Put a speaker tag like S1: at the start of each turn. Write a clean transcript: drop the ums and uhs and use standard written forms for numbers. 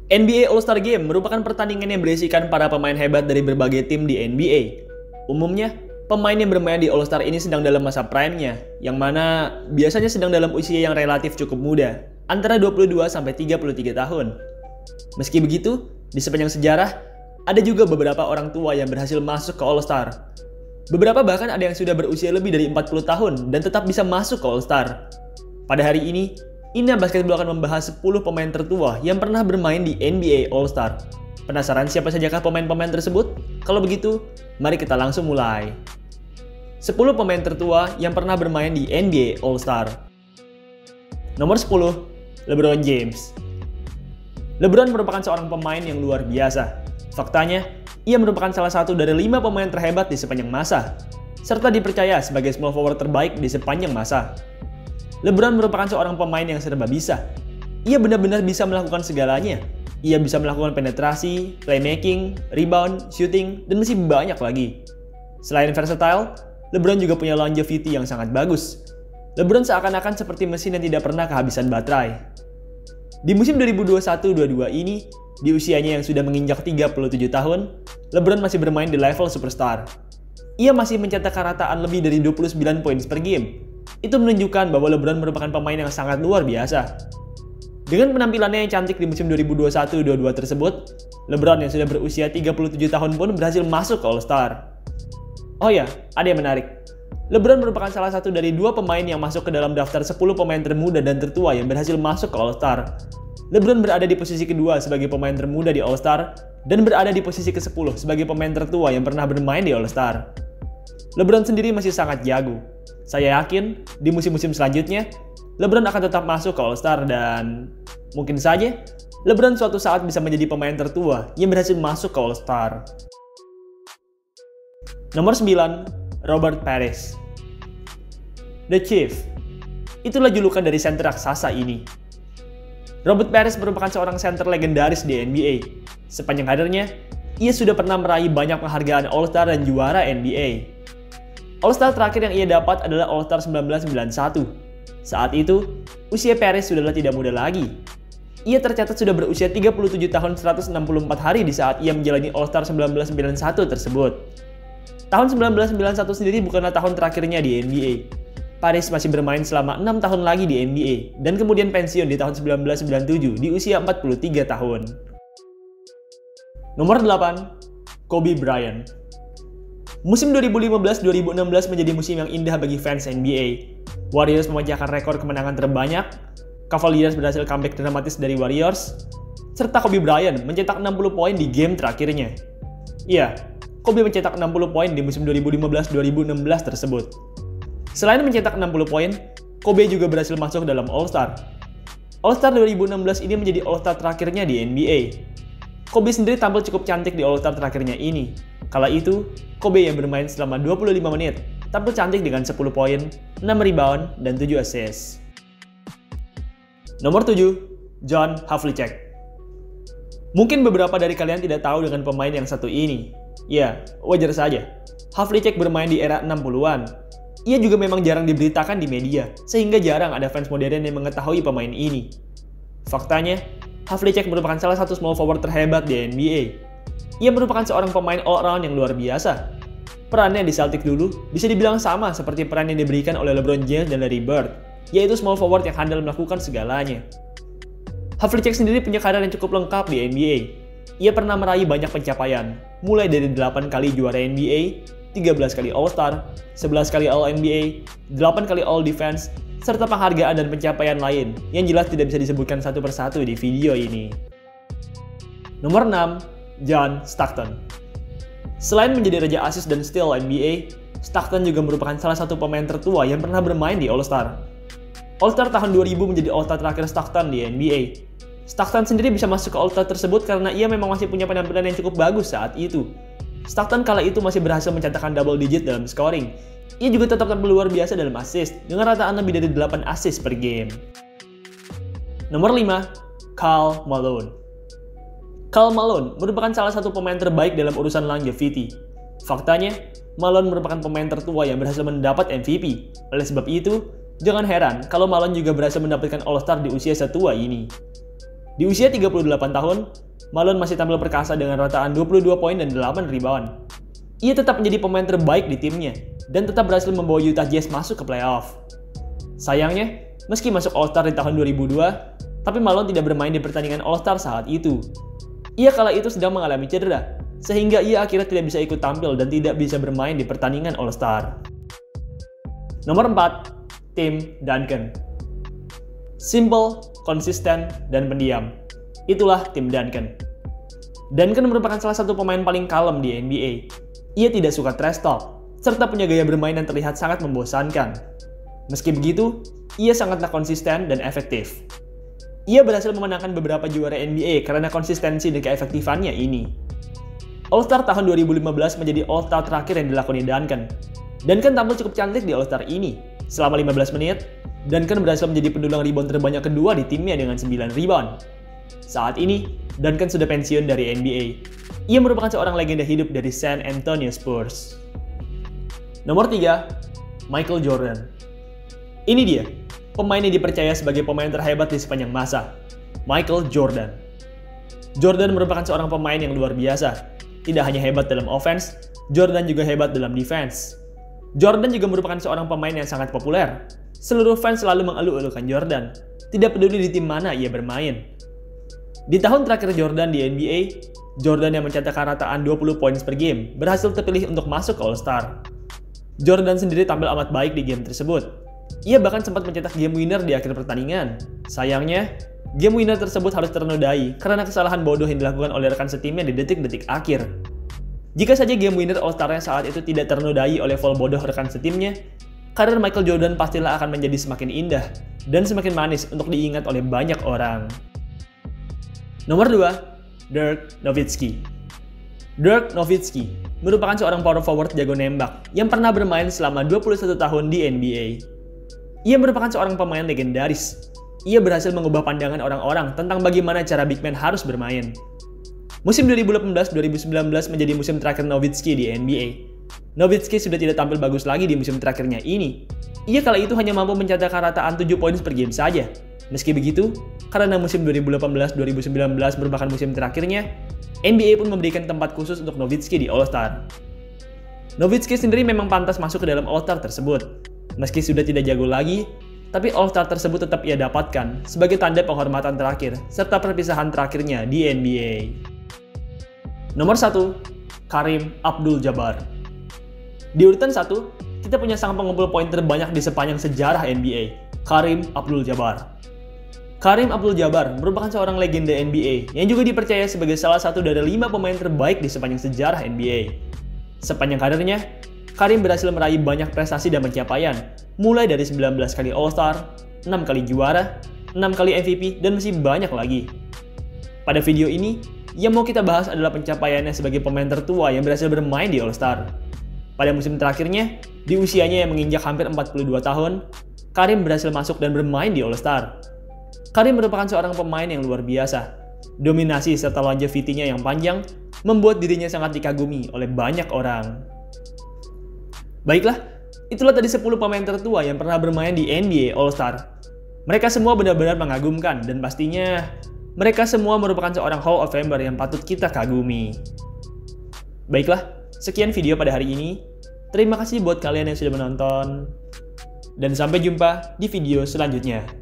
S1: NBA All-Star Game merupakan pertandingan yang berisikan para pemain hebat dari berbagai tim di NBA. Umumnya, pemain yang bermain di All-Star ini sedang dalam masa prime-nya, yang mana biasanya sedang dalam usia yang relatif cukup muda, antara 22 sampai 33 tahun. Meski begitu, di sepanjang sejarah, ada juga beberapa orang tua yang berhasil masuk ke All-Star. Beberapa bahkan ada yang sudah berusia lebih dari 40 tahun dan tetap bisa masuk ke All-Star. Pada hari ini, Indah Basketball akan membahas 10 pemain tertua yang pernah bermain di NBA All-Star. Penasaran siapa sajakah pemain-pemain tersebut? Kalau begitu, mari kita langsung mulai. 10 pemain tertua yang pernah bermain di NBA All-Star. Nomor 10, LeBron James. LeBron merupakan seorang pemain yang luar biasa. Faktanya, ia merupakan salah satu dari 5 pemain terhebat di sepanjang masa, serta dipercaya sebagai small forward terbaik di sepanjang masa. LeBron merupakan seorang pemain yang serba bisa. Ia benar-benar bisa melakukan segalanya. Ia bisa melakukan penetrasi, playmaking, rebound, shooting, dan masih banyak lagi. Selain versatile, LeBron juga punya longevity yang sangat bagus. LeBron seakan-akan seperti mesin yang tidak pernah kehabisan baterai. Di musim 2021-22 ini, di usianya yang sudah menginjak 37 tahun, LeBron masih bermain di level superstar. Ia masih mencetak rataan lebih dari 29 poin per game. Itu menunjukkan bahwa LeBron merupakan pemain yang sangat luar biasa. Dengan penampilannya yang cantik di musim 2021-22 tersebut, LeBron yang sudah berusia 37 tahun pun berhasil masuk ke All-Star. Oh ya, ada yang menarik. LeBron merupakan salah satu dari 2 pemain yang masuk ke dalam daftar 10 pemain termuda dan tertua yang berhasil masuk ke All-Star. LeBron berada di posisi kedua sebagai pemain termuda di All-Star dan berada di posisi ke-10 sebagai pemain tertua yang pernah bermain di All-Star. LeBron sendiri masih sangat jago. Saya yakin di musim-musim selanjutnya, LeBron akan tetap masuk ke All-Star dan mungkin saja LeBron suatu saat bisa menjadi pemain tertua yang berhasil masuk ke All-Star. Nomor 9, Robert Parrish. The Chief. Itulah julukan dari center raksasa ini. Robert Parrish merupakan seorang center legendaris di NBA. Sepanjang karirnya, ia sudah pernah meraih banyak penghargaan All-Star dan juara NBA. All-Star terakhir yang ia dapat adalah All-Star 1991. Saat itu, usia Parrish sudahlah tidak muda lagi. Ia tercatat sudah berusia 37 tahun 164 hari di saat ia menjalani All-Star 1991 tersebut. Tahun 1991 sendiri bukanlah tahun terakhirnya di NBA. Parrish masih bermain selama 6 tahun lagi di NBA dan kemudian pensiun di tahun 1997 di usia 43 tahun. Nomor 8, Kobe Bryant. Musim 2015-2016 menjadi musim yang indah bagi fans NBA. Warriors memecahkan rekor kemenangan terbanyak, Cavaliers berhasil comeback dramatis dari Warriors, serta Kobe Bryant mencetak 60 poin di game terakhirnya. Iya, Kobe mencetak 60 poin di musim 2015-2016 tersebut. Selain mencetak 60 poin, Kobe juga berhasil masuk dalam All-Star. All-Star 2016 ini menjadi All-Star terakhirnya di NBA. Kobe sendiri tampil cukup cantik di All-Star terakhirnya ini. Kala itu, Kobe yang bermain selama 25 menit, tampil cantik dengan 10 poin, 6 rebound, dan 7 assist. Nomor 7, John Havlicek. Mungkin beberapa dari kalian tidak tahu dengan pemain yang satu ini. Ya, wajar saja. Havlicek bermain di era 60-an. Ia juga memang jarang diberitakan di media, sehingga jarang ada fans modern yang mengetahui pemain ini. Faktanya, Havlicek merupakan salah satu small forward terhebat di NBA. Ia merupakan seorang pemain all-around yang luar biasa. Perannya di Celtic dulu bisa dibilang sama seperti peran yang diberikan oleh LeBron James dan Larry Bird, yaitu small forward yang handal melakukan segalanya. Havlicek sendiri punya karir yang cukup lengkap di NBA. Ia pernah meraih banyak pencapaian, mulai dari 8 kali juara NBA, 13 kali All-Star, 11 kali All-NBA, 8 kali All-Defense, serta penghargaan dan pencapaian lain yang jelas tidak bisa disebutkan satu persatu di video ini. Nomor 6, John Stockton. Selain menjadi raja assist dan steal NBA, Stockton juga merupakan salah satu pemain tertua yang pernah bermain di All-Star. All-Star tahun 2000 menjadi All-Star terakhir Stockton di NBA. Stockton sendiri bisa masuk ke All-Star tersebut karena ia memang masih punya penampilan yang cukup bagus saat itu. Stockton kala itu masih berhasil mencetakkan double digit dalam scoring. Ia juga tetap tampil luar biasa dalam assist, dengan rataan lebih dari 8 assist per game. Nomor 5, Karl Malone. Karl Malone merupakan salah satu pemain terbaik dalam urusan longevity. Faktanya, Malone merupakan pemain tertua yang berhasil mendapat MVP. Oleh sebab itu, jangan heran kalau Malone juga berhasil mendapatkan All-Star di usia setua ini. Di usia 38 tahun, Malone masih tampil perkasa dengan rataan 22 poin dan 8 rebound. Ia tetap menjadi pemain terbaik di timnya dan tetap berhasil membawa Utah Jazz masuk ke playoff. Sayangnya, meski masuk All-Star di tahun 2002, tapi Malone tidak bermain di pertandingan All-Star saat itu. Ia kala itu sedang mengalami cedera, sehingga ia akhirnya tidak bisa ikut tampil dan tidak bisa bermain di pertandingan All-Star. Nomor 4, Tim Duncan. Simple, konsisten, dan pendiam. Itulah Tim Duncan. Duncan merupakan salah satu pemain paling kalem di NBA. Ia tidak suka trash talk, serta punya gaya bermain yang terlihat sangat membosankan. Meski begitu, ia sangatlah konsisten dan efektif. Ia berhasil memenangkan beberapa juara NBA karena konsistensi dan keefektifannya ini. All-Star tahun 2015 menjadi All-Star terakhir yang dilakoni Duncan. Duncan tampil cukup cantik di All-Star ini. Selama 15 menit, Duncan berhasil menjadi pendulang rebound terbanyak kedua di timnya dengan 9 rebound. Saat ini, Duncan sudah pensiun dari NBA. Ia merupakan seorang legenda hidup dari San Antonio Spurs. Nomor 3, Michael Jordan. Ini dia, pemain yang dipercaya sebagai pemain terhebat di sepanjang masa, Michael Jordan. Jordan merupakan seorang pemain yang luar biasa. Tidak hanya hebat dalam offense, Jordan juga hebat dalam defense. Jordan juga merupakan seorang pemain yang sangat populer. Seluruh fans selalu mengeluh-elukan Jordan, tidak peduli di tim mana ia bermain. Di tahun terakhir Jordan di NBA, Jordan yang mencetak rataan 20 poin per game berhasil terpilih untuk masuk ke All-Star. Jordan sendiri tampil amat baik di game tersebut. Ia bahkan sempat mencetak game winner di akhir pertandingan. Sayangnya, game winner tersebut harus ternodai karena kesalahan bodoh yang dilakukan oleh rekan setimnya di detik-detik akhir. Jika saja game winner All-Star-nya saat itu tidak ternodai oleh foul bodoh rekan setimnya, karir Michael Jordan pastilah akan menjadi semakin indah dan semakin manis untuk diingat oleh banyak orang. Nomor 2, Dirk Nowitzki. Dirk Nowitzki merupakan seorang power forward jago nembak yang pernah bermain selama 21 tahun di NBA. Ia merupakan seorang pemain legendaris. Ia berhasil mengubah pandangan orang-orang tentang bagaimana cara big man harus bermain. Musim 2018-2019 menjadi musim terakhir Nowitzki di NBA. Nowitzki sudah tidak tampil bagus lagi di musim terakhirnya ini. Ia kala itu hanya mampu mencetak rataan 7 poin per game saja. Meski begitu, karena musim 2018-2019 merupakan musim terakhirnya, NBA pun memberikan tempat khusus untuk Nowitzki di All-Star. Nowitzki sendiri memang pantas masuk ke dalam All-Star tersebut. Meski sudah tidak jago lagi, tapi All-Star tersebut tetap ia dapatkan sebagai tanda penghormatan terakhir serta perpisahan terakhirnya di NBA. Nomor 1, Kareem Abdul-Jabbar. Di urutan 1, kita punya sang pengumpul poin terbanyak di sepanjang sejarah NBA, Kareem Abdul-Jabbar. Kareem Abdul-Jabbar merupakan seorang legenda NBA yang juga dipercaya sebagai salah satu dari 5 pemain terbaik di sepanjang sejarah NBA. Sepanjang karirnya, Kareem berhasil meraih banyak prestasi dan pencapaian, mulai dari 19 kali All-Star, 6 kali juara, 6 kali MVP, dan masih banyak lagi. Pada video ini, yang mau kita bahas adalah pencapaiannya sebagai pemain tertua yang berhasil bermain di All-Star. Pada musim terakhirnya, di usianya yang menginjak hampir 42 tahun, Kareem berhasil masuk dan bermain di All-Star. Kareem merupakan seorang pemain yang luar biasa. Dominasi serta longevity-nya yang panjang membuat dirinya sangat dikagumi oleh banyak orang. Baiklah, itulah tadi 10 pemain tertua yang pernah bermain di NBA All-Star. Mereka semua benar-benar mengagumkan dan pastinya mereka semua merupakan seorang Hall of Famer yang patut kita kagumi. Baiklah, sekian video pada hari ini. Terima kasih buat kalian yang sudah menonton. Dan sampai jumpa di video selanjutnya.